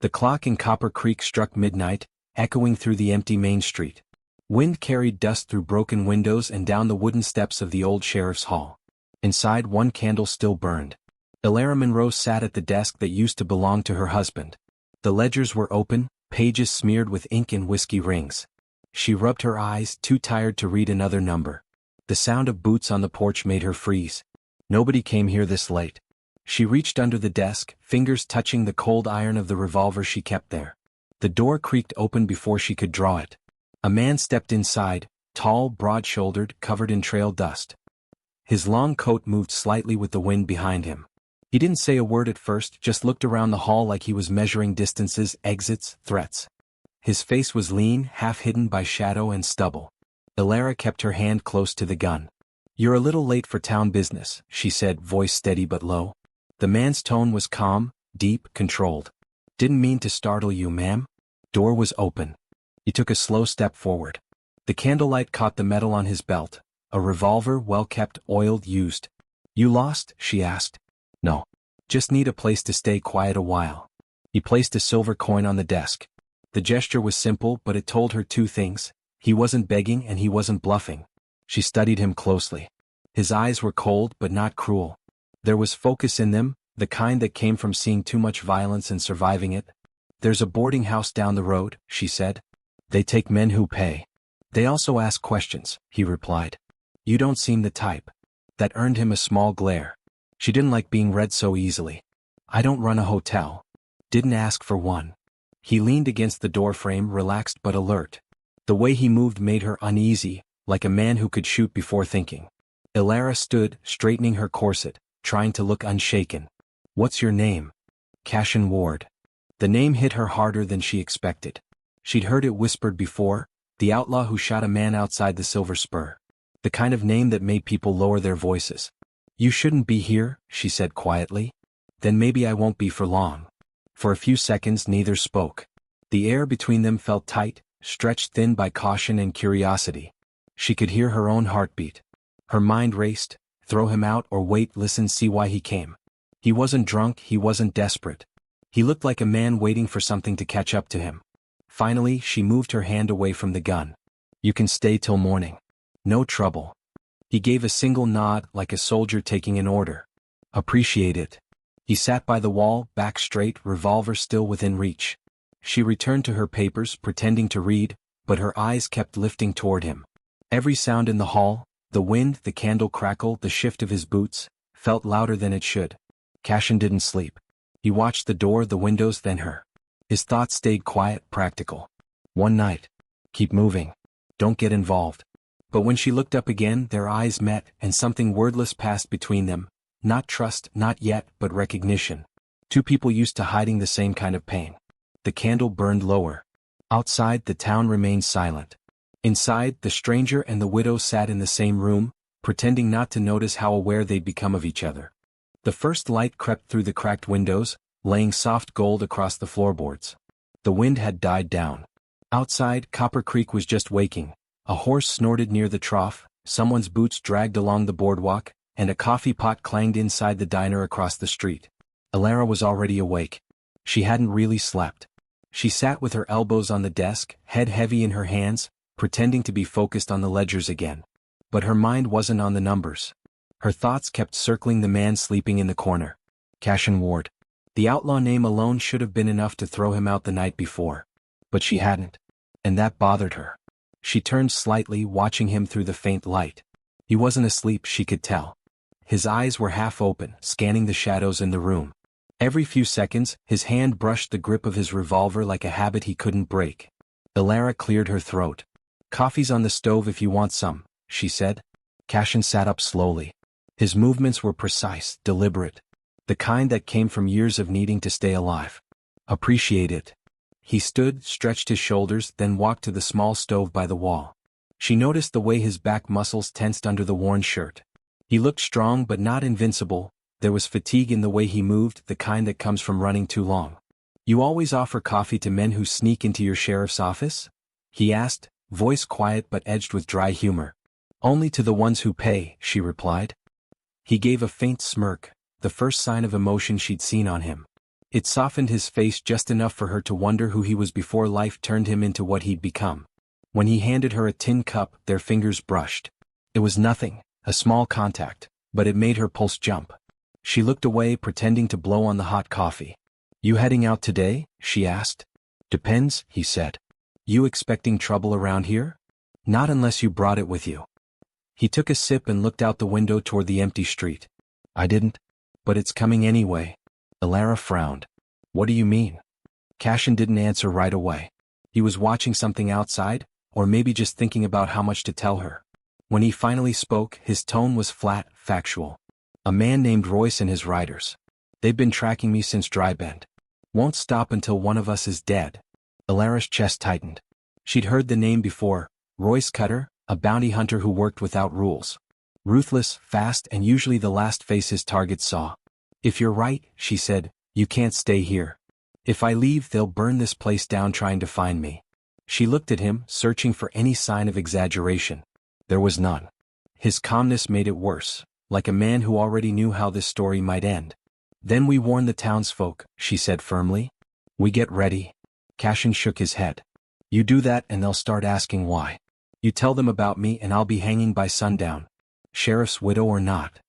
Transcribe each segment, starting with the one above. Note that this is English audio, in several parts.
The clock in Copper Creek struck midnight, echoing through the empty main street. Wind carried dust through broken windows and down the wooden steps of the old sheriff's hall. Inside, one candle still burned. Elara Monroe sat at the desk that used to belong to her husband. The ledgers were open, pages smeared with ink and whiskey rings. She rubbed her eyes, too tired to read another number. The sound of boots on the porch made her freeze. Nobody came here this late. She reached under the desk, fingers touching the cold iron of the revolver she kept there. The door creaked open before she could draw it. A man stepped inside, tall, broad-shouldered, covered in trail dust. His long coat moved slightly with the wind behind him. He didn't say a word at first, just looked around the hall like he was measuring distances, exits, threats. His face was lean, half hidden by shadow and stubble. Elara kept her hand close to the gun. "You're a little late for town business," she said, voice steady but low. The man's tone was calm, deep, controlled. "Didn't mean to startle you, ma'am." Door was open. He took a slow step forward. The candlelight caught the metal on his belt. A revolver, well-kept, oiled, used. "You lost?" she asked. "No. Just need a place to stay quiet a while." He placed a silver coin on the desk. The gesture was simple, but it told her two things. He wasn't begging and he wasn't bluffing. She studied him closely. His eyes were cold but not cruel. There was focus in them, the kind that came from seeing too much violence and surviving it. "There's a boarding house down the road," she said. "They take men who pay. They also ask questions," he replied. "You don't seem the type." That earned him a small glare. She didn't like being read so easily. "I don't run a hotel. Didn't ask for one." He leaned against the doorframe, relaxed but alert. The way he moved made her uneasy, like a man who could shoot before thinking. Elara stood, straightening her corset, trying to look unshaken. "What's your name?" "Cashin Ward." The name hit her harder than she expected. She'd heard it whispered before, the outlaw who shot a man outside the Silver Spur. The kind of name that made people lower their voices. "You shouldn't be here," she said quietly. "Then maybe I won't be for long." For a few seconds neither spoke. The air between them felt tight, stretched thin by caution and curiosity. She could hear her own heartbeat. Her mind raced. Throw him out or wait, listen, see why he came. He wasn't drunk, he wasn't desperate. He looked like a man waiting for something to catch up to him. Finally, she moved her hand away from the gun. "You can stay till morning. No trouble." He gave a single nod, like a soldier taking an order. "Appreciate it." He sat by the wall, back straight, revolver still within reach. She returned to her papers, pretending to read, but her eyes kept lifting toward him. Every sound in the hall, the wind, the candle crackle, the shift of his boots, felt louder than it should. Cashin didn't sleep. He watched the door, the windows, then her. His thoughts stayed quiet, practical. One night. Keep moving. Don't get involved. But when she looked up again, their eyes met, and something wordless passed between them. Not trust, not yet, but recognition. Two people used to hiding the same kind of pain. The candle burned lower. Outside, the town remained silent. Inside, the stranger and the widow sat in the same room, pretending not to notice how aware they'd become of each other. The first light crept through the cracked windows, laying soft gold across the floorboards. The wind had died down. Outside, Copper Creek was just waking. A horse snorted near the trough, someone's boots dragged along the boardwalk, and a coffee pot clanged inside the diner across the street. Elara was already awake. She hadn't really slept. She sat with her elbows on the desk, head heavy in her hands, pretending to be focused on the ledgers again. But her mind wasn't on the numbers. Her thoughts kept circling the man sleeping in the corner. Cashin Ward. The outlaw name alone should have been enough to throw him out the night before. But she hadn't. And that bothered her. She turned slightly, watching him through the faint light. He wasn't asleep, she could tell. His eyes were half open, scanning the shadows in the room. Every few seconds, his hand brushed the grip of his revolver like a habit he couldn't break. Elara cleared her throat. "Coffee's on the stove if you want some," she said. Cashin sat up slowly. His movements were precise, deliberate. The kind that came from years of needing to stay alive. "Appreciate it." He stood, stretched his shoulders, then walked to the small stove by the wall. She noticed the way his back muscles tensed under the worn shirt. He looked strong but not invincible. There was fatigue in the way he moved, the kind that comes from running too long. "You always offer coffee to men who sneak into your sheriff's office?" he asked, voice quiet but edged with dry humor. "Only to the ones who pay," she replied. He gave a faint smirk, the first sign of emotion she'd seen on him. It softened his face just enough for her to wonder who he was before life turned him into what he'd become. When he handed her a tin cup, their fingers brushed. It was nothing, a small contact, but it made her pulse jump. She looked away, pretending to blow on the hot coffee. "You heading out today?" she asked. "Depends," he said. "You expecting trouble around here?" "Not unless you brought it with you." He took a sip and looked out the window toward the empty street. "I didn't. But it's coming anyway." Elara frowned. "What do you mean?" Cashin didn't answer right away. He was watching something outside, or maybe just thinking about how much to tell her. When he finally spoke, his tone was flat, factual. "A man named Royce and his riders. They've been tracking me since Dry Bend. Won't stop until one of us is dead." Elara's chest tightened. She'd heard the name before, Royce Cutter, a bounty hunter who worked without rules. Ruthless, fast, and usually the last face his targets saw. "If you're right," she said, "you can't stay here. If I leave, they'll burn this place down trying to find me." She looked at him, searching for any sign of exaggeration. There was none. His calmness made it worse, like a man who already knew how this story might end. "Then we warn the townsfolk," she said firmly. "We get ready." Cashin shook his head. "You do that and they'll start asking why. You tell them about me and I'll be hanging by sundown. Sheriff's widow or not."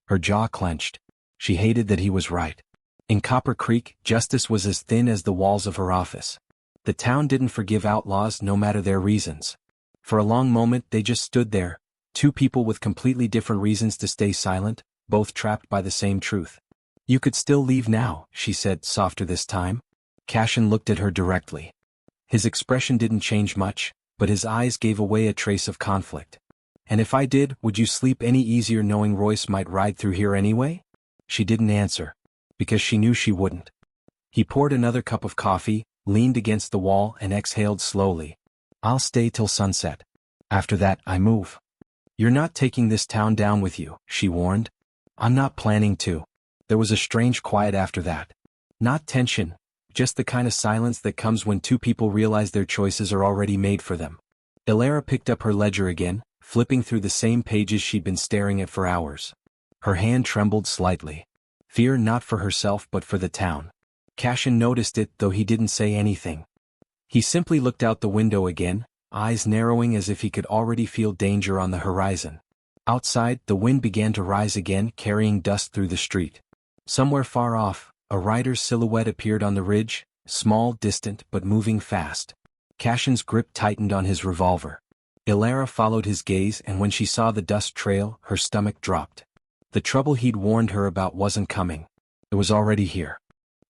Her jaw clenched. She hated that he was right. In Copper Creek, justice was as thin as the walls of her office. The town didn't forgive outlaws no matter their reasons. For a long moment they just stood there, two people with completely different reasons to stay silent, both trapped by the same truth. "You could still leave now," she said, softer this time. Cashin looked at her directly. His expression didn't change much, but his eyes gave away a trace of conflict. "And if I did, would you sleep any easier knowing Royce might ride through here anyway?" She didn't answer, because she knew she wouldn't. He poured another cup of coffee, leaned against the wall and exhaled slowly. "I'll stay till sunset. After that, I move." "You're not taking this town down with you," she warned. "I'm not planning to." There was a strange quiet after that. Not tension, just the kind of silence that comes when two people realize their choices are already made for them. Elara picked up her ledger again, flipping through the same pages she'd been staring at for hours. Her hand trembled slightly. Fear not for herself but for the town. Cashin noticed it, though he didn't say anything. He simply looked out the window again, eyes narrowing as if he could already feel danger on the horizon. Outside, the wind began to rise again, carrying dust through the street. Somewhere far off, a rider's silhouette appeared on the ridge, small, distant, but moving fast. Cashin's grip tightened on his revolver. Elara followed his gaze, and when she saw the dust trail, her stomach dropped. The trouble he'd warned her about wasn't coming. It was already here.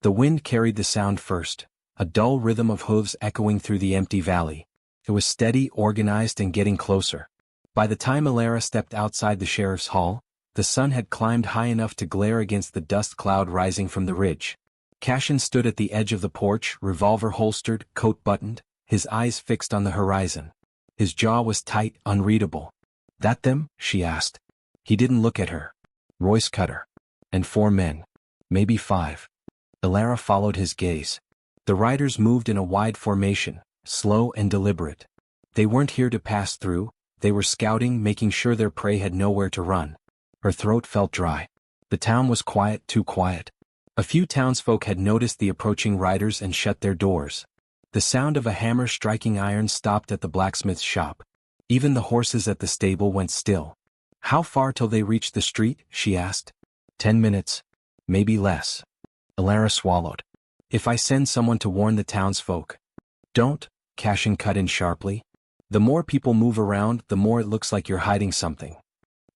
The wind carried the sound first, a dull rhythm of hooves echoing through the empty valley. It was steady, organized, and getting closer. By the time Elara stepped outside the sheriff's hall, the sun had climbed high enough to glare against the dust cloud rising from the ridge. Cashin stood at the edge of the porch, revolver holstered, coat buttoned, his eyes fixed on the horizon. His jaw was tight, unreadable. "That them?" she asked. He didn't look at her. "Royce Cutter. And 4 men. Maybe 5. Elara followed his gaze. The riders moved in a wide formation, slow and deliberate. They weren't here to pass through, they were scouting, making sure their prey had nowhere to run. Her throat felt dry. The town was quiet, too quiet. A few townsfolk had noticed the approaching riders and shut their doors. The sound of a hammer striking iron stopped at the blacksmith's shop. Even the horses at the stable went still. "How far till they reach the street?" she asked. 10 minutes. Maybe less. Elara swallowed. "If I send someone to warn the townsfolk." "Don't," Cashin cut in sharply. "The more people move around, the more it looks like you're hiding something."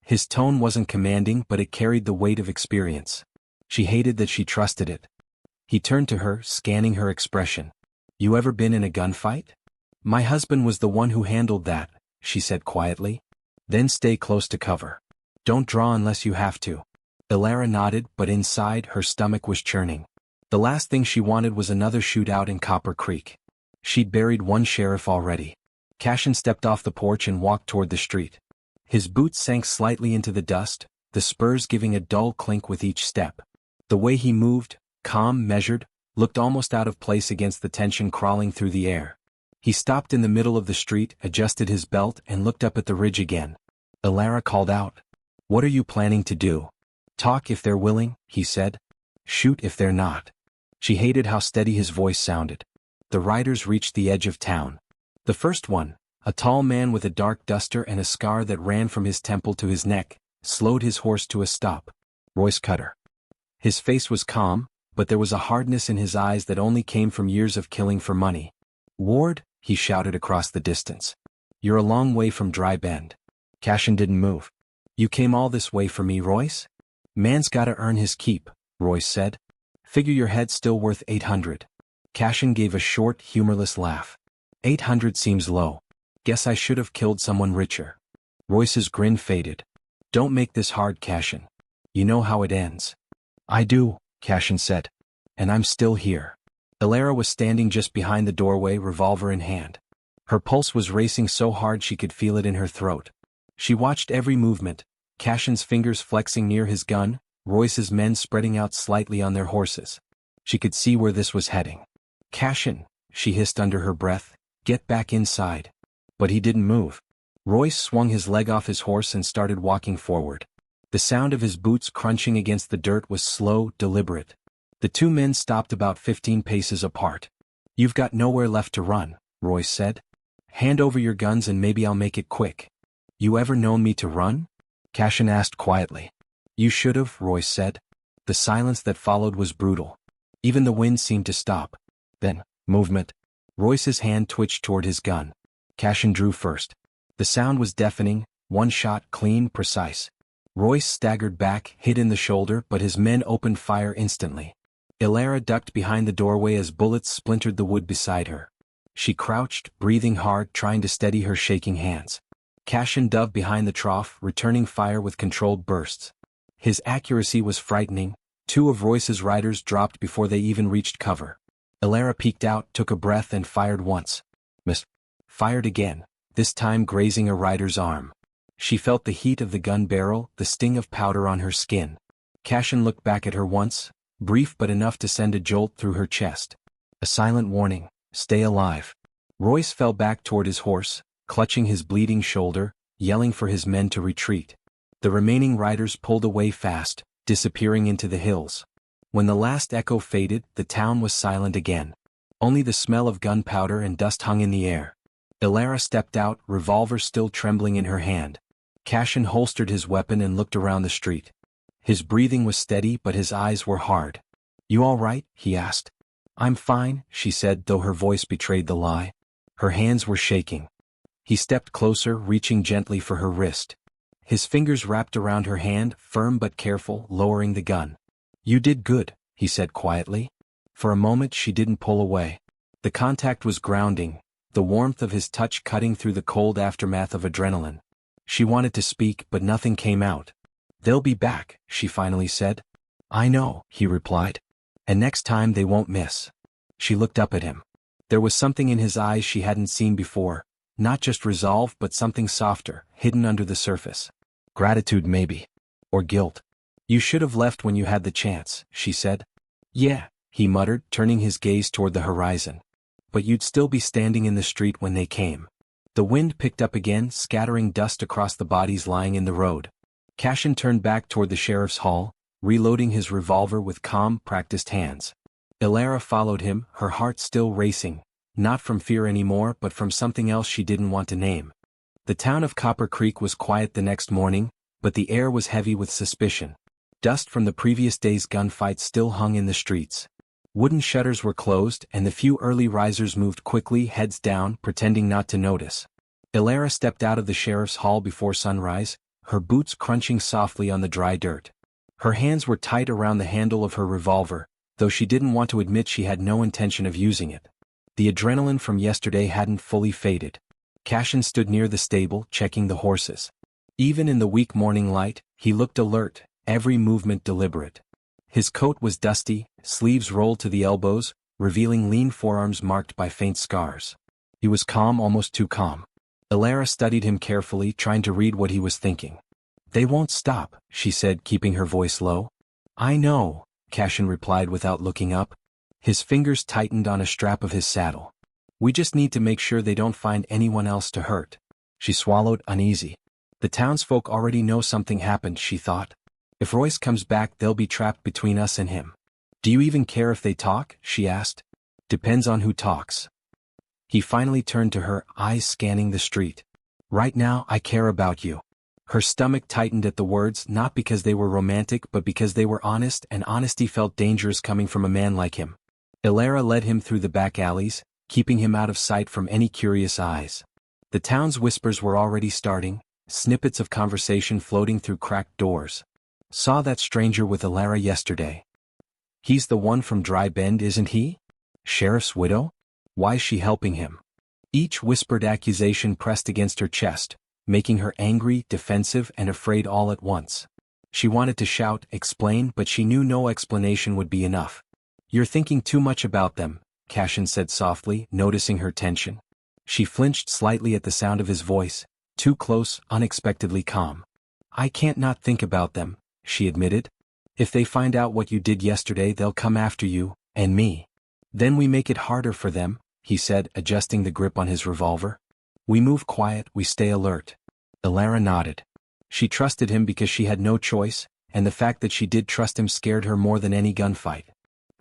His tone wasn't commanding, but it carried the weight of experience. She hated that she trusted it. He turned to her, scanning her expression. "You ever been in a gunfight?" "My husband was the one who handled that," she said quietly. "Then stay close to cover. Don't draw unless you have to." Elara nodded, but inside, her stomach was churning. The last thing she wanted was another shootout in Copper Creek. She'd buried one sheriff already. Cashin stepped off the porch and walked toward the street. His boots sank slightly into the dust, the spurs giving a dull clink with each step. The way he moved, calm, measured, looked almost out of place against the tension crawling through the air. He stopped in the middle of the street, adjusted his belt, and looked up at the ridge again. Elara called out. "What are you planning to do?" "Talk if they're willing," he said. "Shoot if they're not." She hated how steady his voice sounded. The riders reached the edge of town. The first one, a tall man with a dark duster and a scar that ran from his temple to his neck, slowed his horse to a stop. Royce Cutter. His face was calm, but there was a hardness in his eyes that only came from years of killing for money. "Ward," he shouted across the distance. "You're a long way from Dry Bend." Cashin didn't move. "You came all this way for me, Royce?" "Man's gotta earn his keep," Royce said. "Figure your head's still worth 800. Cashin gave a short, humorless laugh. 800 seems low. Guess I should have killed someone richer." Royce's grin faded. "Don't make this hard, Cashin. You know how it ends." "I do," Cashin said. "And I'm still here." Elara was standing just behind the doorway, revolver in hand. Her pulse was racing so hard she could feel it in her throat. She watched every movement, Cashin's fingers flexing near his gun, Royce's men spreading out slightly on their horses. She could see where this was heading. "Cashin," she hissed under her breath, "get back inside." But he didn't move. Royce swung his leg off his horse and started walking forward. The sound of his boots crunching against the dirt was slow, deliberate. The two men stopped about 15 paces apart. "You've got nowhere left to run," Royce said. "Hand over your guns and maybe I'll make it quick." "You ever known me to run?" Cashin asked quietly. "You should've," Royce said. The silence that followed was brutal. Even the wind seemed to stop. Then, movement. Royce's hand twitched toward his gun. Cashin drew first. The sound was deafening, one shot, clean, precise. Royce staggered back, hit in the shoulder, but his men opened fire instantly. Elara ducked behind the doorway as bullets splintered the wood beside her. She crouched, breathing hard, trying to steady her shaking hands. Cashin dove behind the trough, returning fire with controlled bursts. His accuracy was frightening. Two of Royce's riders dropped before they even reached cover. Elara peeked out, took a breath and fired once. Missed. Fired again, this time grazing a rider's arm. She felt the heat of the gun barrel, the sting of powder on her skin. Cashin looked back at her once, brief but enough to send a jolt through her chest. A silent warning, stay alive. Royce fell back toward his horse, clutching his bleeding shoulder, yelling for his men to retreat. The remaining riders pulled away fast, disappearing into the hills. When the last echo faded, the town was silent again. Only the smell of gunpowder and dust hung in the air. Elara stepped out, revolver still trembling in her hand. Cashin holstered his weapon and looked around the street. His breathing was steady but his eyes were hard. "You all right?" he asked. "I'm fine," she said, though her voice betrayed the lie. Her hands were shaking. He stepped closer, reaching gently for her wrist. His fingers wrapped around her hand, firm but careful, lowering the gun. "You did good," he said quietly. For a moment she didn't pull away. The contact was grounding, the warmth of his touch cutting through the cold aftermath of adrenaline. She wanted to speak, but nothing came out. "They'll be back," she finally said. "I know," he replied. "And next time they won't miss." She looked up at him. There was something in his eyes she hadn't seen before, not just resolve but something softer, hidden under the surface. Gratitude maybe. Or guilt. "You should have left when you had the chance," she said. "Yeah," he muttered, turning his gaze toward the horizon. "But you'd still be standing in the street when they came." The wind picked up again, scattering dust across the bodies lying in the road. Cashin turned back toward the sheriff's hall, reloading his revolver with calm, practiced hands. Elara followed him, her heart still racing, not from fear anymore but from something else she didn't want to name. The town of Copper Creek was quiet the next morning, but the air was heavy with suspicion. Dust from the previous day's gunfight still hung in the streets. Wooden shutters were closed and the few early risers moved quickly, heads down, pretending not to notice. Elara stepped out of the sheriff's hall before sunrise, her boots crunching softly on the dry dirt. Her hands were tight around the handle of her revolver, though she didn't want to admit she had no intention of using it. The adrenaline from yesterday hadn't fully faded. Cashin stood near the stable, checking the horses. Even in the weak morning light, he looked alert, every movement deliberate. His coat was dusty, sleeves rolled to the elbows, revealing lean forearms marked by faint scars. He was calm, almost too calm. Elara studied him carefully, trying to read what he was thinking. "They won't stop," she said, keeping her voice low. "I know," Cashin replied without looking up. His fingers tightened on a strap of his saddle. "We just need to make sure they don't find anyone else to hurt." She swallowed, uneasy. The townsfolk already know something happened, she thought. If Royce comes back, they'll be trapped between us and him. Do you even care if they talk? She asked. Depends on who talks. He finally turned to her, eyes scanning the street. Right now, I care about you. Her stomach tightened at the words, not because they were romantic but because they were honest, and honesty felt dangerous coming from a man like him. Ilara led him through the back alleys, keeping him out of sight from any curious eyes. The town's whispers were already starting, snippets of conversation floating through cracked doors. Saw that stranger with Ilara yesterday. He's the one from Dry Bend, isn't he? Sheriff's widow? Why's she helping him? Each whispered accusation pressed against her chest, making her angry, defensive, and afraid all at once. She wanted to shout, explain, but she knew no explanation would be enough. You're thinking too much about them, Cashin said softly, noticing her tension. She flinched slightly at the sound of his voice, too close, unexpectedly calm. I can't not think about them, she admitted. If they find out what you did yesterday, they'll come after you, and me. Then we make it harder for them, he said, adjusting the grip on his revolver. We move quiet, we stay alert. Ilara nodded. She trusted him because she had no choice, and the fact that she did trust him scared her more than any gunfight.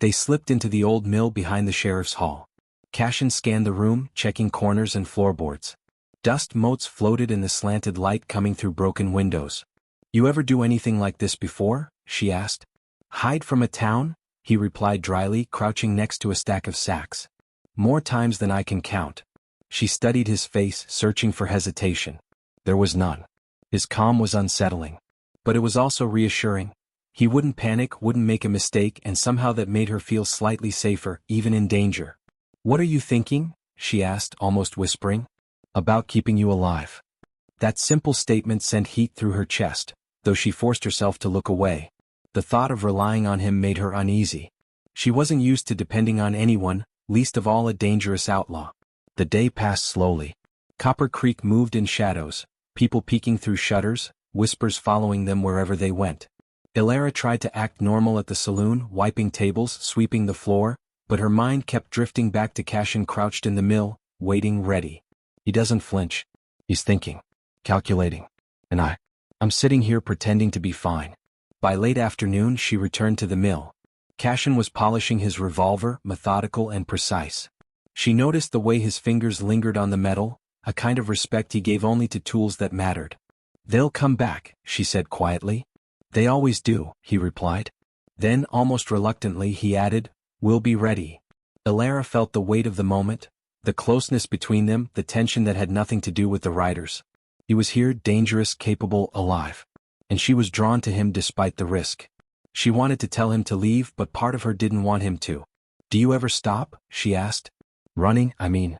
They slipped into the old mill behind the sheriff's hall. Cashin scanned the room, checking corners and floorboards. Dust motes floated in the slanted light coming through broken windows. You ever do anything like this before? She asked. Hide from a town? He replied dryly, crouching next to a stack of sacks. More times than I can count. She studied his face, searching for hesitation. There was none. His calm was unsettling. But it was also reassuring. He wouldn't panic, wouldn't make a mistake, and somehow that made her feel slightly safer, even in danger. What are you thinking? She asked, almost whispering. About keeping you alive. That simple statement sent heat through her chest, though she forced herself to look away. The thought of relying on him made her uneasy. She wasn't used to depending on anyone, least of all a dangerous outlaw. The day passed slowly. Copper Creek moved in shadows, people peeking through shutters, whispers following them wherever they went. Ilara tried to act normal at the saloon, wiping tables, sweeping the floor, but her mind kept drifting back to Cashin crouched in the mill, waiting ready. He doesn't flinch. He's thinking, calculating. And I'm sitting here pretending to be fine. By late afternoon she returned to the mill. Cashin was polishing his revolver, methodical and precise. She noticed the way his fingers lingered on the metal, a kind of respect he gave only to tools that mattered. They'll come back, she said quietly. They always do, he replied. Then, almost reluctantly, he added, we'll be ready. Ilara felt the weight of the moment, the closeness between them, the tension that had nothing to do with the riders. He was here, dangerous, capable, alive. And she was drawn to him despite the risk. She wanted to tell him to leave, but part of her didn't want him to. Do you ever stop? She asked. Running, I mean.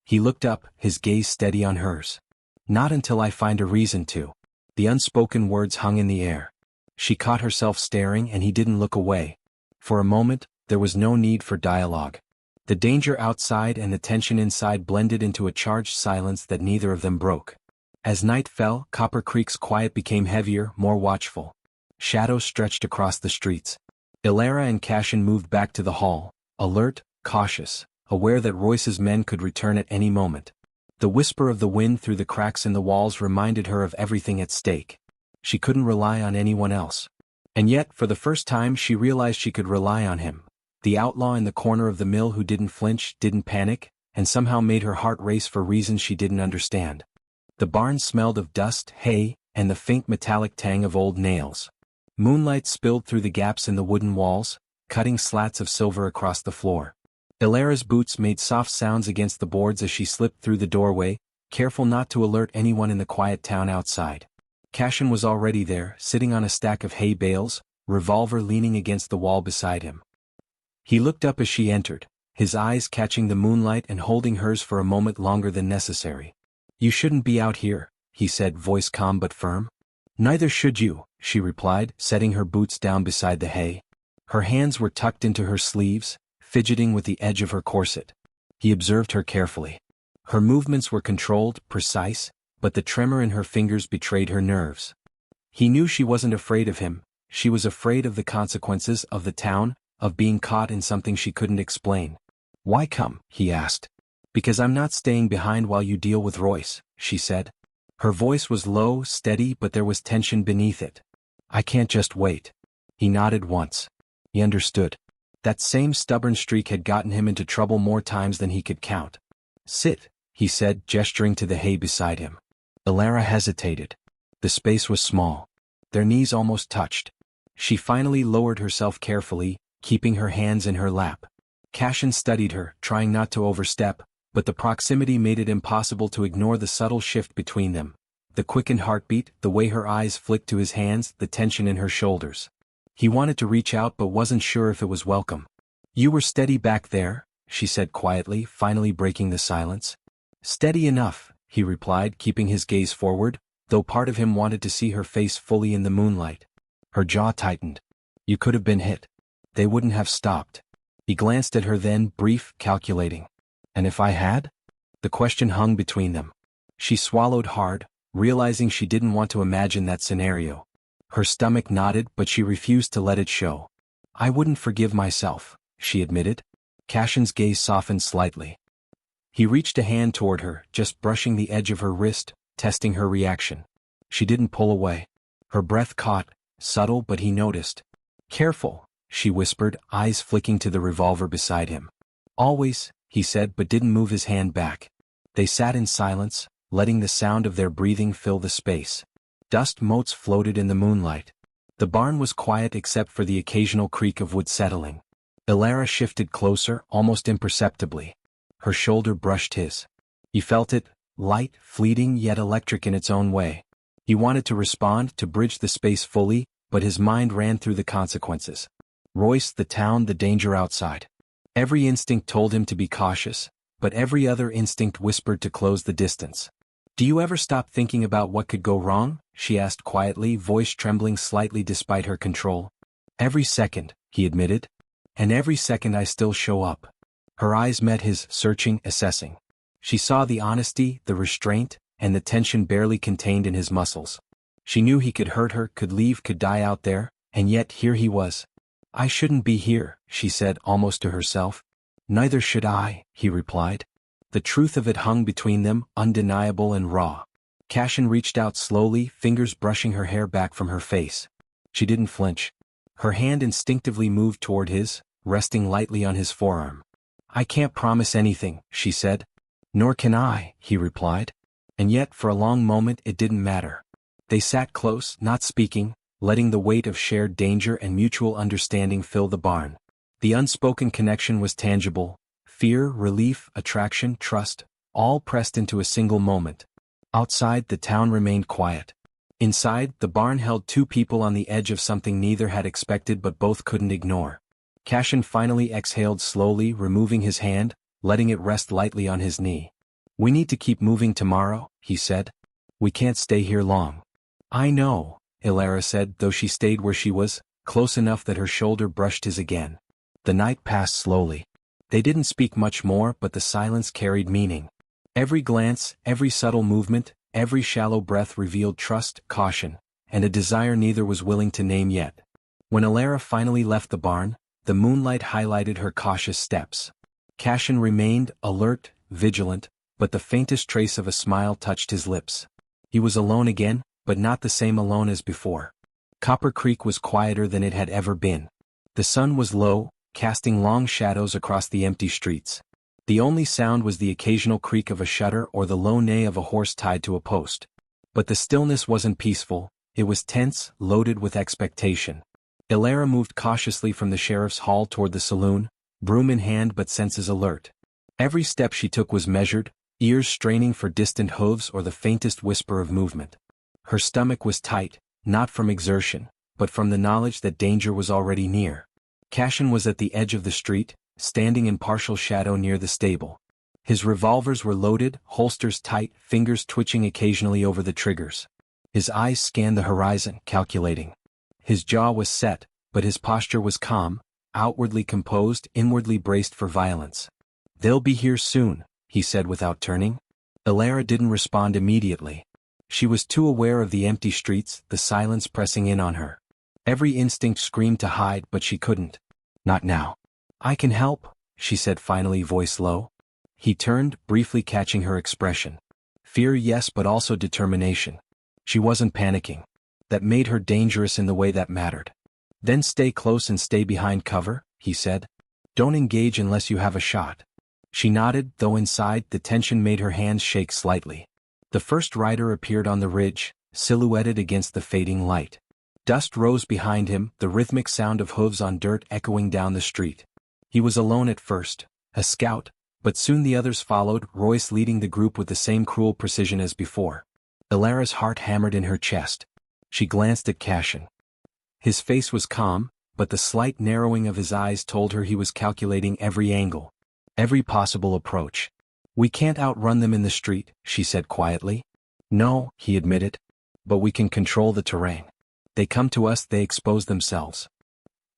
He looked up, his gaze steady on hers. Not until I find a reason to. The unspoken words hung in the air. She caught herself staring and he didn't look away. For a moment, there was no need for dialogue. The danger outside and the tension inside blended into a charged silence that neither of them broke. As night fell, Copper Creek's quiet became heavier, more watchful. Shadows stretched across the streets. Ilara and Cashin moved back to the hall, alert, cautious, aware that Royce's men could return at any moment. The whisper of the wind through the cracks in the walls reminded her of everything at stake. She couldn't rely on anyone else. And yet, for the first time she realized she could rely on him. The outlaw in the corner of the mill who didn't flinch, didn't panic, and somehow made her heart race for reasons she didn't understand. The barn smelled of dust, hay, and the faint metallic tang of old nails. Moonlight spilled through the gaps in the wooden walls, cutting slats of silver across the floor. Ilara's boots made soft sounds against the boards as she slipped through the doorway, careful not to alert anyone in the quiet town outside. Cashin was already there, sitting on a stack of hay bales, revolver leaning against the wall beside him. He looked up as she entered, his eyes catching the moonlight and holding hers for a moment longer than necessary. You shouldn't be out here, he said, voice calm but firm. Neither should you, she replied, setting her boots down beside the hay. Her hands were tucked into her sleeves, fidgeting with the edge of her corset. He observed her carefully. Her movements were controlled, precise, but the tremor in her fingers betrayed her nerves. He knew she wasn't afraid of him, she was afraid of the consequences, of the town, of being caught in something she couldn't explain. Why come? He asked. Because I'm not staying behind while you deal with Royce, she said. Her voice was low, steady, but there was tension beneath it. I can't just wait. He nodded once. He understood. That same stubborn streak had gotten him into trouble more times than he could count. "Sit," he said, gesturing to the hay beside him. Elara hesitated. The space was small. Their knees almost touched. She finally lowered herself carefully, keeping her hands in her lap. Cashin studied her, trying not to overstep, but the proximity made it impossible to ignore the subtle shift between them. The quickened heartbeat, the way her eyes flicked to his hands, the tension in her shoulders. He wanted to reach out but wasn't sure if it was welcome. "You were steady back there," she said quietly, finally breaking the silence. "Steady enough," he replied, keeping his gaze forward, though part of him wanted to see her face fully in the moonlight. Her jaw tightened. "You could have been hit. They wouldn't have stopped." He glanced at her then, brief, calculating. "And if I had?" The question hung between them. She swallowed hard, realizing she didn't want to imagine that scenario. Her stomach knotted, but she refused to let it show. "I wouldn't forgive myself," she admitted. Cashin's gaze softened slightly. He reached a hand toward her, just brushing the edge of her wrist, testing her reaction. She didn't pull away. Her breath caught, subtle, but he noticed. "Careful," she whispered, eyes flicking to the revolver beside him. "Always," he said, but didn't move his hand back. They sat in silence, letting the sound of their breathing fill the space. Dust motes floated in the moonlight. The barn was quiet except for the occasional creak of wood settling. Elara shifted closer, almost imperceptibly. Her shoulder brushed his. He felt it, light, fleeting yet electric in its own way. He wanted to respond, to bridge the space fully, but his mind ran through the consequences. Royce, the town, the danger outside. Every instinct told him to be cautious, but every other instinct whispered to close the distance. "Do you ever stop thinking about what could go wrong?" she asked quietly, voice trembling slightly despite her control. "Every second," he admitted. "And every second I still show up." Her eyes met his, searching, assessing. She saw the honesty, the restraint, and the tension barely contained in his muscles. She knew he could hurt her, could leave, could die out there, and yet here he was. "I shouldn't be here," she said, almost to herself. "Neither should I," he replied. The truth of it hung between them, undeniable and raw. Cashin reached out slowly, fingers brushing her hair back from her face. She didn't flinch. Her hand instinctively moved toward his, resting lightly on his forearm. "I can't promise anything," she said. "Nor can I," he replied. And yet for a long moment it didn't matter. They sat close, not speaking, letting the weight of shared danger and mutual understanding fill the barn. The unspoken connection was tangible. Fear, relief, attraction, trust, all pressed into a single moment. Outside, the town remained quiet. Inside, the barn held two people on the edge of something neither had expected but both couldn't ignore. Cashin finally exhaled slowly, removing his hand, letting it rest lightly on his knee. "We need to keep moving tomorrow," he said. "We can't stay here long." "I know," Elara said, though she stayed where she was, close enough that her shoulder brushed his again. The night passed slowly. They didn't speak much more, but the silence carried meaning. Every glance, every subtle movement, every shallow breath revealed trust, caution, and a desire neither was willing to name yet. When Elara finally left the barn, the moonlight highlighted her cautious steps. Cashin remained, alert, vigilant, but the faintest trace of a smile touched his lips. He was alone again, but not the same alone as before. Copper Creek was quieter than it had ever been. The sun was low, casting long shadows across the empty streets. The only sound was the occasional creak of a shutter or the low neigh of a horse tied to a post. But the stillness wasn't peaceful, it was tense, loaded with expectation. Elara moved cautiously from the sheriff's hall toward the saloon, broom in hand but senses alert. Every step she took was measured, ears straining for distant hooves or the faintest whisper of movement. Her stomach was tight, not from exertion, but from the knowledge that danger was already near. Cashin was at the edge of the street, standing in partial shadow near the stable. His revolvers were loaded, holsters tight, fingers twitching occasionally over the triggers. His eyes scanned the horizon, calculating. His jaw was set, but his posture was calm, outwardly composed, inwardly braced for violence. "They'll be here soon," he said without turning. Elara didn't respond immediately. She was too aware of the empty streets, the silence pressing in on her. Every instinct screamed to hide, but she couldn't. "Not now." "I can help," she said finally, voice low. He turned, briefly catching her expression. Fear, yes, but also determination. She wasn't panicking. That made her dangerous in the way that mattered. "Then stay close and stay behind cover," he said. "Don't engage unless you have a shot." She nodded, though inside the tension made her hands shake slightly. The first rider appeared on the ridge, silhouetted against the fading light. Dust rose behind him, the rhythmic sound of hooves on dirt echoing down the street. He was alone at first, a scout, but soon the others followed, Royce leading the group with the same cruel precision as before. Ilara's heart hammered in her chest. She glanced at Cashin. His face was calm, but the slight narrowing of his eyes told her he was calculating every angle, every possible approach. "We can't outrun them in the street," she said quietly. "No," he admitted. "But we can control the terrain. They come to us, they expose themselves."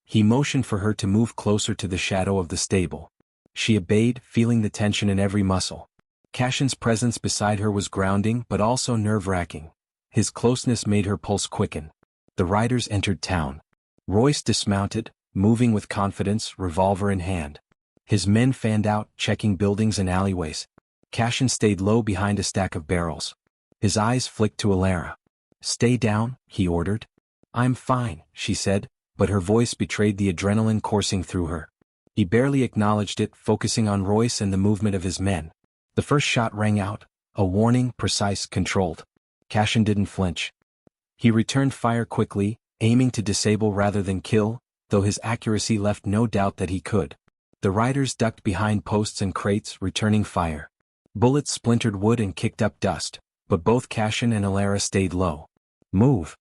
He motioned for her to move closer to the shadow of the stable. She obeyed, feeling the tension in every muscle. Cashin's presence beside her was grounding but also nerve-wracking. His closeness made her pulse quicken. The riders entered town. Royce dismounted, moving with confidence, revolver in hand. His men fanned out, checking buildings and alleyways. Cashin stayed low behind a stack of barrels. His eyes flicked to Ilara. "Stay down," he ordered. "I'm fine," she said, but her voice betrayed the adrenaline coursing through her. He barely acknowledged it, focusing on Royce and the movement of his men. The first shot rang out, a warning, precise, controlled. Cashin didn't flinch. He returned fire quickly, aiming to disable rather than kill, though his accuracy left no doubt that he could. The riders ducked behind posts and crates, returning fire. Bullets splintered wood and kicked up dust, but both Cashin and Ilara stayed low. "Move!"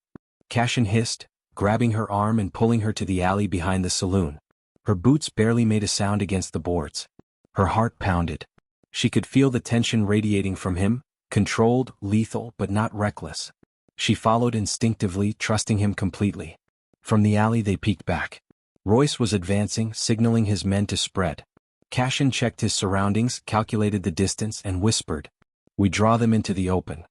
Cashin hissed, grabbing her arm and pulling her to the alley behind the saloon. Her boots barely made a sound against the boards. Her heart pounded. She could feel the tension radiating from him, controlled, lethal, but not reckless. She followed instinctively, trusting him completely. From the alley they peeked back. Royce was advancing, signaling his men to spread. Cashin checked his surroundings, calculated the distance, and whispered, "We draw them into the open.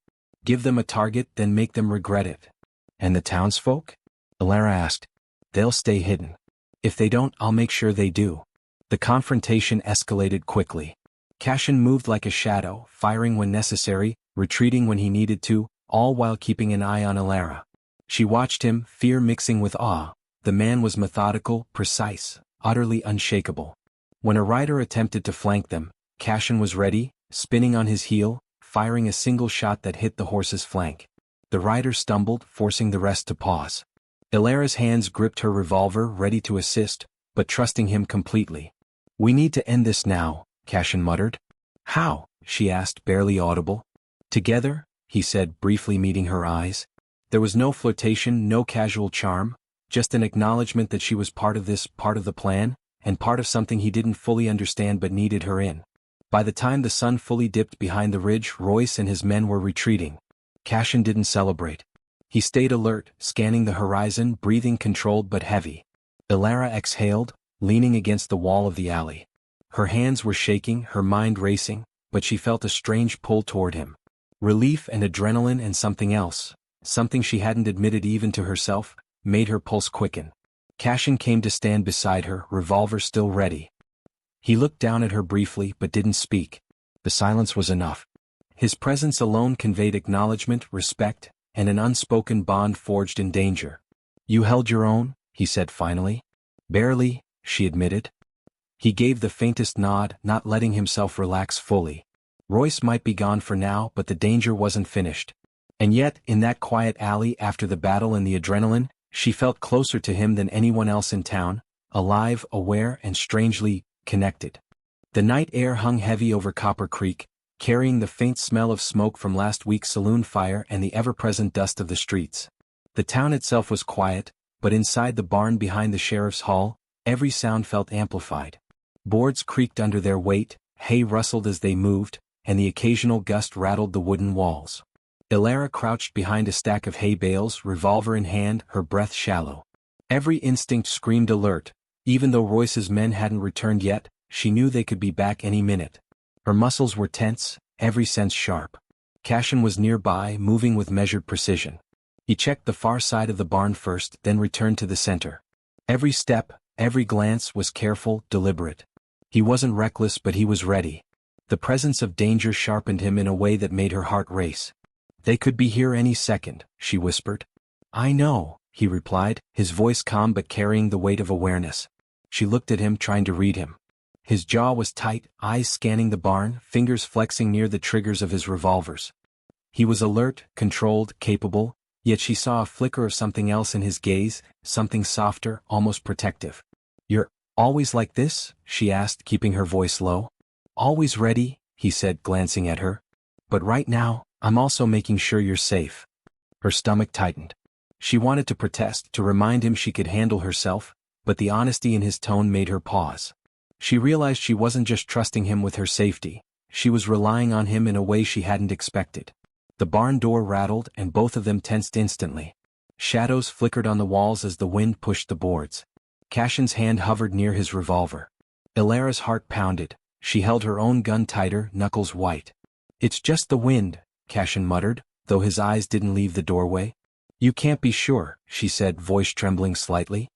Give them a target, then make them regret it." "And the townsfolk?" Ilara asked. "They'll stay hidden. If they don't, I'll make sure they do." The confrontation escalated quickly. Cashin moved like a shadow, firing when necessary, retreating when he needed to, all while keeping an eye on Ilara. She watched him, fear mixing with awe. The man was methodical, precise, utterly unshakable. When a rider attempted to flank them, Cashin was ready, spinning on his heel, firing a single shot that hit the horse's flank. The rider stumbled, forcing the rest to pause. Ilara's hands gripped her revolver, ready to assist, but trusting him completely. "We need to end this now," Cashin muttered. "How?" she asked, barely audible. "Together," he said, briefly meeting her eyes. There was no flirtation, no casual charm, just an acknowledgement that she was part of this, part of the plan, and part of something he didn't fully understand but needed her in. By the time the sun fully dipped behind the ridge, Royce and his men were retreating. Cashin didn't celebrate. He stayed alert, scanning the horizon, breathing controlled but heavy. Ilara exhaled, leaning against the wall of the alley. Her hands were shaking, her mind racing, but she felt a strange pull toward him. Relief and adrenaline and something else, something she hadn't admitted even to herself, made her pulse quicken. Cashin came to stand beside her, revolver still ready. He looked down at her briefly but didn't speak. The silence was enough. His presence alone conveyed acknowledgement, respect, and an unspoken bond forged in danger. "You held your own?" he said finally. "Barely," she admitted. He gave the faintest nod, not letting himself relax fully. Royce might be gone for now, but the danger wasn't finished. And yet, in that quiet alley after the battle and the adrenaline, she felt closer to him than anyone else in town, alive, aware, and strangely connected. The night air hung heavy over Copper Creek, carrying the faint smell of smoke from last week's saloon fire and the ever-present dust of the streets. The town itself was quiet, but inside the barn behind the sheriff's hall, every sound felt amplified. Boards creaked under their weight, hay rustled as they moved, and the occasional gust rattled the wooden walls. Ilara crouched behind a stack of hay bales, revolver in hand, her breath shallow. Every instinct screamed alert. Even though Royce's men hadn't returned yet, she knew they could be back any minute. Her muscles were tense, every sense sharp. Cashin was nearby, moving with measured precision. He checked the far side of the barn first, then returned to the center. Every step, every glance was careful, deliberate. He wasn't reckless, but he was ready. The presence of danger sharpened him in a way that made her heart race. "They could be here any second," she whispered. "I know," he replied, his voice calm but carrying the weight of awareness. She looked at him, trying to read him. His jaw was tight, eyes scanning the barn, fingers flexing near the triggers of his revolvers. He was alert, controlled, capable, yet she saw a flicker of something else in his gaze, something softer, almost protective. "You're always like this?" she asked, keeping her voice low. "Always ready," he said, glancing at her. "But right now, I'm also making sure you're safe." Her stomach tightened. She wanted to protest, to remind him she could handle herself, but the honesty in his tone made her pause. She realized she wasn't just trusting him with her safety, she was relying on him in a way she hadn't expected. The barn door rattled and both of them tensed instantly. Shadows flickered on the walls as the wind pushed the boards. Cashin's hand hovered near his revolver. Ilara's heart pounded. She held her own gun tighter, knuckles white. "It's just the wind," Cashin muttered, though his eyes didn't leave the doorway. "You can't be sure," she said, voice trembling slightly.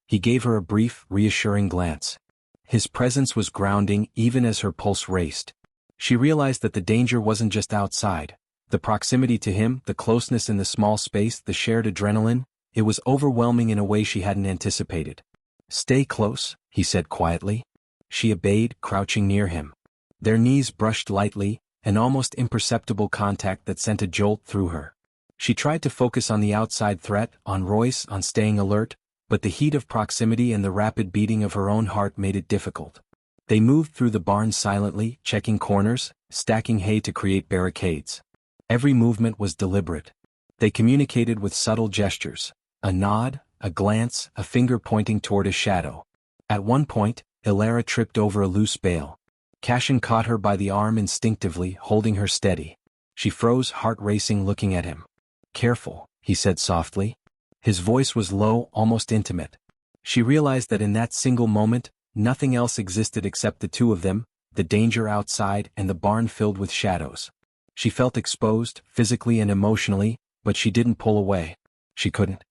He gave her a brief, reassuring glance. His presence was grounding even as her pulse raced. She realized that the danger wasn't just outside. The proximity to him, the closeness in the small space, the shared adrenaline, it was overwhelming in a way she hadn't anticipated. "Stay close," he said quietly. She obeyed, crouching near him. Their knees brushed lightly, an almost imperceptible contact that sent a jolt through her. She tried to focus on the outside threat, on Royce, on staying alert, but the heat of proximity and the rapid beating of her own heart made it difficult. They moved through the barn silently, checking corners, stacking hay to create barricades. Every movement was deliberate. They communicated with subtle gestures, a nod, a glance, a finger pointing toward a shadow. At one point, Ilara tripped over a loose bale. Cashin caught her by the arm instinctively, holding her steady. She froze, heart racing, looking at him. "Careful," he said softly. His voice was low, almost intimate. She realized that in that single moment, nothing else existed except the two of them, the danger outside and the barn filled with shadows. She felt exposed, physically and emotionally, but she didn't pull away. She couldn't.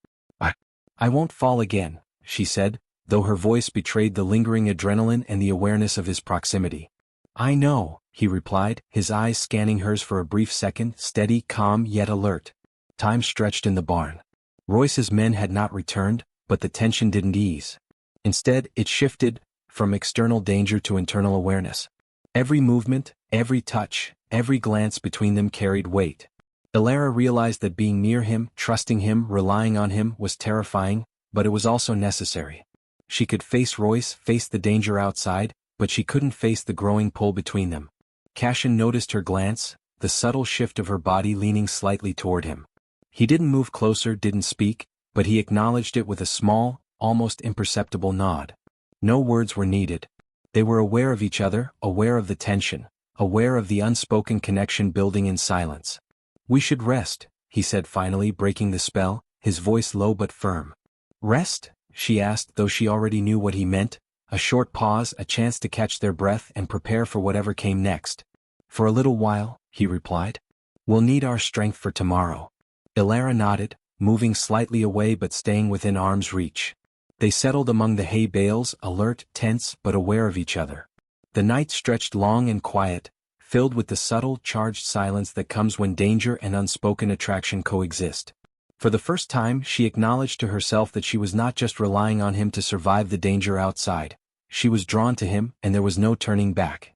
I won't fall again," she said, though her voice betrayed the lingering adrenaline and the awareness of his proximity. "I know," he replied, his eyes scanning hers for a brief second, steady, calm, yet alert. Time stretched in the barn. Royce's men had not returned, but the tension didn't ease. Instead, it shifted, from external danger to internal awareness. Every movement, every touch, every glance between them carried weight. Ilara realized that being near him, trusting him, relying on him was terrifying, but it was also necessary. She could face Royce, face the danger outside, but she couldn't face the growing pull between them. Cashin noticed her glance, the subtle shift of her body leaning slightly toward him. He didn't move closer, didn't speak, but he acknowledged it with a small, almost imperceptible nod. No words were needed. They were aware of each other, aware of the tension, aware of the unspoken connection building in silence. "We should rest," he said finally, breaking the spell, his voice low but firm. "Rest?" she asked, though she already knew what he meant. A short pause, a chance to catch their breath and prepare for whatever came next. "For a little while," he replied. "We'll need our strength for tomorrow." Ilara nodded, moving slightly away but staying within arm's reach. They settled among the hay bales, alert, tense, but aware of each other. The night stretched long and quiet, filled with the subtle, charged silence that comes when danger and unspoken attraction coexist. For the first time, she acknowledged to herself that she was not just relying on him to survive the danger outside. She was drawn to him, and there was no turning back.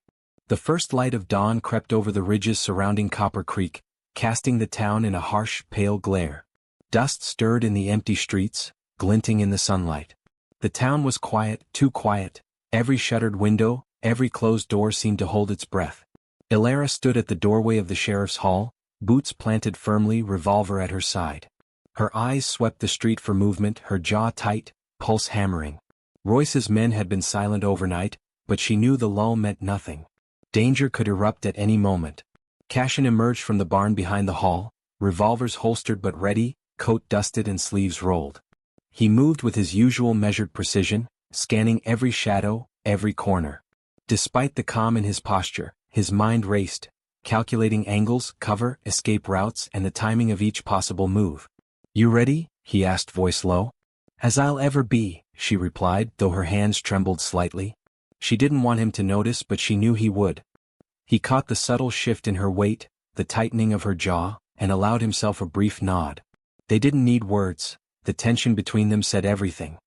The first light of dawn crept over the ridges surrounding Copper Creek, casting the town in a harsh, pale glare. Dust stirred in the empty streets, glinting in the sunlight. The town was quiet, too quiet. Every shuttered window, every closed door seemed to hold its breath. Ilara stood at the doorway of the sheriff's hall, boots planted firmly, revolver at her side. Her eyes swept the street for movement, her jaw tight, pulse hammering. Royce's men had been silent overnight, but she knew the lull meant nothing. Danger could erupt at any moment. Cashin emerged from the barn behind the hall, revolvers holstered but ready, coat dusted and sleeves rolled. He moved with his usual measured precision, scanning every shadow, every corner. Despite the calm in his posture, his mind raced, calculating angles, cover, escape routes, and the timing of each possible move. "You ready?" he asked, voice low. "As I'll ever be," she replied, though her hands trembled slightly. She didn't want him to notice, but she knew he would. He caught the subtle shift in her weight, the tightening of her jaw, and allowed himself a brief nod. They didn't need words. The tension between them said everything.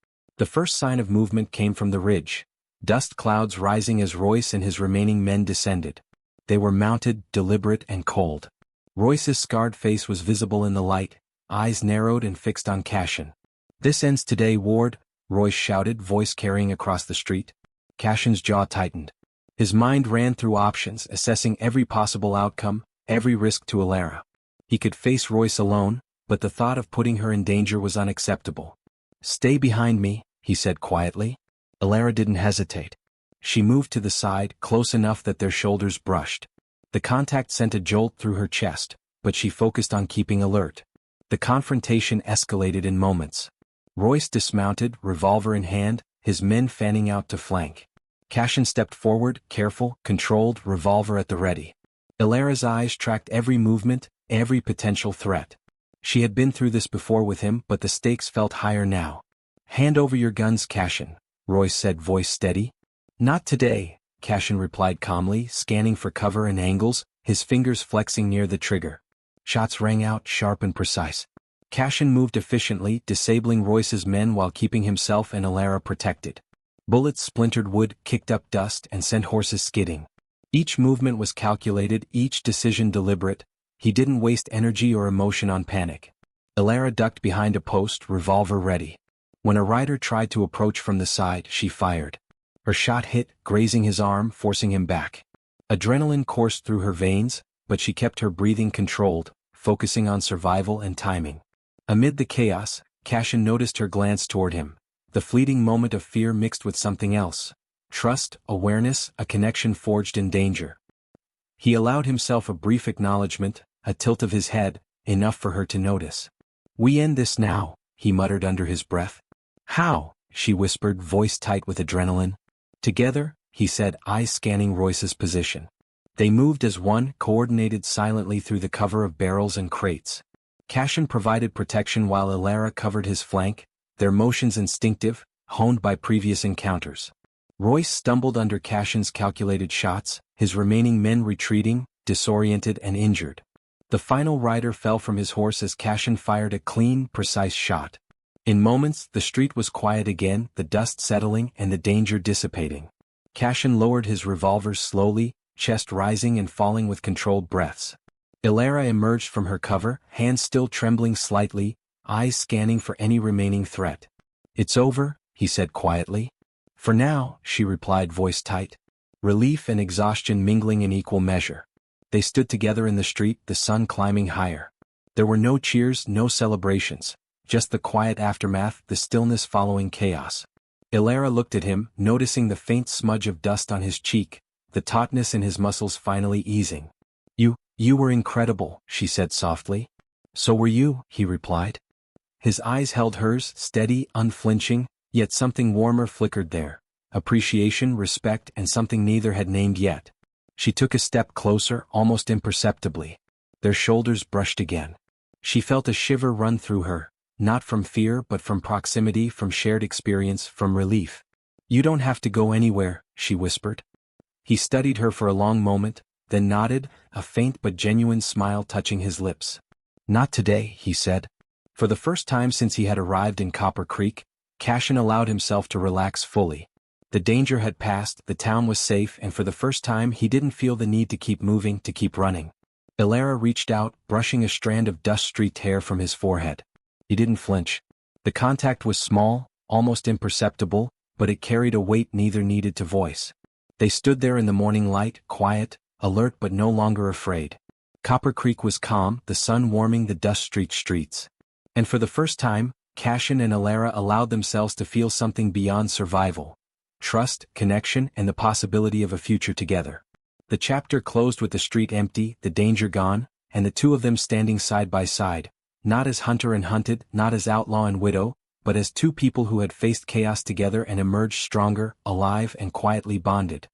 The first sign of movement came from the ridge, dust clouds rising as Royce and his remaining men descended. They were mounted, deliberate and cold. Royce's scarred face was visible in the light, eyes narrowed and fixed on Cashin. "This ends today, Ward," Royce shouted, voice carrying across the street. Cashin's jaw tightened. His mind ran through options, assessing every possible outcome, every risk to Alara. He could face Royce alone, but the thought of putting her in danger was unacceptable. "Stay behind me," he said quietly. Alara didn't hesitate. She moved to the side, close enough that their shoulders brushed. The contact sent a jolt through her chest, but she focused on keeping alert. The confrontation escalated in moments. Royce dismounted, revolver in hand, his men fanning out to flank. Cashin stepped forward, careful, controlled, revolver at the ready. Alara's eyes tracked every movement, every potential threat. She had been through this before with him, but the stakes felt higher now. "Hand over your guns, Cashin," Royce said, voice steady. "Not today," Cashin replied calmly, scanning for cover and angles, his fingers flexing near the trigger. Shots rang out, sharp and precise. Cashin moved efficiently, disabling Royce's men while keeping himself and Alara protected. Bullets splintered wood, kicked up dust, and sent horses skidding. Each movement was calculated, each decision deliberate. He didn't waste energy or emotion on panic. Alara ducked behind a post, revolver ready. When a rider tried to approach from the side, she fired. Her shot hit, grazing his arm, forcing him back. Adrenaline coursed through her veins, but she kept her breathing controlled, focusing on survival and timing. Amid the chaos, Cashin noticed her glance toward him, the fleeting moment of fear mixed with something else. Trust, awareness, a connection forged in danger. He allowed himself a brief acknowledgement, a tilt of his head, enough for her to notice. "We end this now," he muttered under his breath. "How?" she whispered, voice tight with adrenaline. "Together," he said, eyes scanning Royce's position. They moved as one, coordinated silently through the cover of barrels and crates. Cashin provided protection while Alara covered his flank, their motions instinctive, honed by previous encounters. Royce stumbled under Cashin's calculated shots, his remaining men retreating, disoriented and injured. The final rider fell from his horse as Cashin fired a clean, precise shot. In moments, the street was quiet again, the dust settling and the danger dissipating. Cashin lowered his revolvers slowly, chest rising and falling with controlled breaths. Alara emerged from her cover, hands still trembling slightly, eyes scanning for any remaining threat. "It's over," he said quietly. "For now," she replied, voice tight. Relief and exhaustion mingling in equal measure. They stood together in the street, the sun climbing higher. There were no cheers, no celebrations, just the quiet aftermath, the stillness following chaos. Alara looked at him, noticing the faint smudge of dust on his cheek, the tautness in his muscles finally easing. You were incredible," she said softly. "So were you," he replied. His eyes held hers, steady, unflinching, yet something warmer flickered there. Appreciation, respect, and something neither had named yet. She took a step closer, almost imperceptibly. Their shoulders brushed again. She felt a shiver run through her, not from fear but from proximity, from shared experience, from relief. "You don't have to go anywhere," she whispered. He studied her for a long moment, then nodded, a faint but genuine smile touching his lips. "Not today," he said. For the first time since he had arrived in Copper Creek, Cashin allowed himself to relax fully. The danger had passed, the town was safe, and for the first time he didn't feel the need to keep moving, to keep running. Alara reached out, brushing a strand of dust-streaked hair from his forehead. He didn't flinch. The contact was small, almost imperceptible, but it carried a weight neither needed to voice. They stood there in the morning light, quiet, alert but no longer afraid. Copper Creek was calm, the sun warming the dust-streaked streets. And for the first time, Cashin and Alara allowed themselves to feel something beyond survival. Trust, connection, and the possibility of a future together. The chapter closed with the street empty, the danger gone, and the two of them standing side by side, not as hunter and hunted, not as outlaw and widow, but as two people who had faced chaos together and emerged stronger, alive and quietly bonded.